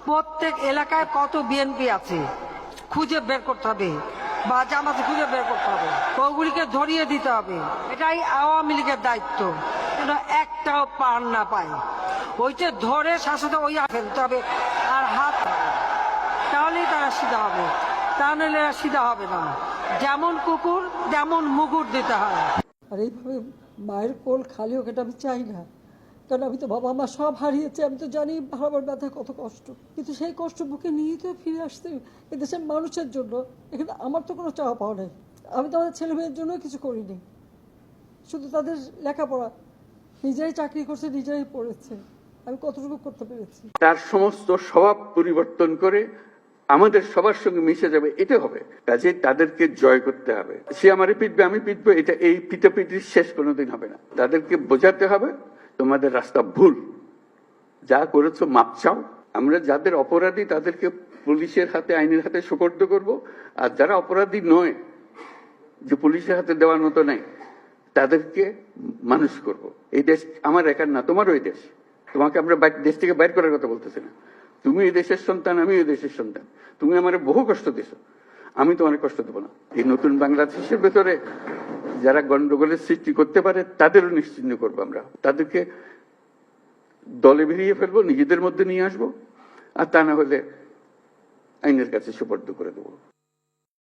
প্রত্যেক এলাকায় কত বিএনপি আছে খুঁজে বের করতে হবে, বা জামাতে খুঁজে বের করতে হবে, ওগুলিকে ধরিয়ে দিতে হবে। এটাই আওয়ামী লীগের দায়িত্ব, যেন একটাও পার না পায়। ওইটা ধরে শাসতে ওই ফেলতে হবে আর হাত, তাহলেই তারা সিধা হবে, তা নাহলে এরা সিধা হবে না। যেমন কুকুর তেমন মুগুর দিতে হয়। আর এইভাবে মায়ের কোল খালি হোক এটা আমি চাই না, কারণ আমি তো বাবা মা সব হারিয়েছি। আমি তো জানি হারাবার ব্যথা কত কষ্ট, কিন্তু সেই কষ্ট বুকে নিয়েই তো ফিরে আসতে এদেশের মানুষের জন্য। এখানে আমার তো কোনো চাওয়া পাওয়া নেই। আমি তো আমাদের ছেলে মেয়ের জন্য কিছু করিনি, শুধু তাদের লেখাপড়া। নিজেরাই চাকরি করছে, নিজেরাই পড়েছে, আমি কতটুকু করতে পেরেছি। তার সমস্ত স্বভাব পরিবর্তন করে আমাদের সবার সঙ্গে মিশে যাবে, এটা হবে। কাজে তাদেরকে জয় করতে হবে। সে আমারে পিটবে, আমি পিটবো, এটা এই পিটাপিটির শেষ কোনোদিন হবে না। তাদেরকে বোঝাতে হবে তোমাদের রাস্তা ভুল, যা করেছো মাপ চাও। আমরা যাদের অপরাধী তাদেরকে পুলিশের হাতে, আইনের হাতে সোপর্দ করব, আর যারা অপরাধী নয়, যে পুলিশের হাতে দেওয়ার মতো নাই, তাদেরকে মানুষ করব। এই দেশ আমার একার না, তোমারও এই দেশ। তোমাকে আমরা দেশ থেকে বাইর করার কথা বলতেছি না। তুমি এই দেশের সন্তান, আমি এই দেশের সন্তান। তুমি আমার বহু কষ্ট দিছো, আমি তোমার কষ্ট দেবো না। এই নতুন বাংলাদেশের ভেতরে যারা গন্ডগোলের সৃষ্টি করতে পারে তাদেরও নিশ্চিহ্ন করবো আমরা। তাদেরকে দলে বেরিয়ে ফেলবো, নিজেদের মধ্যে নিয়ে আসবো, আর তা না হলে আইনের কাছে সুপর্দ করে দেবো।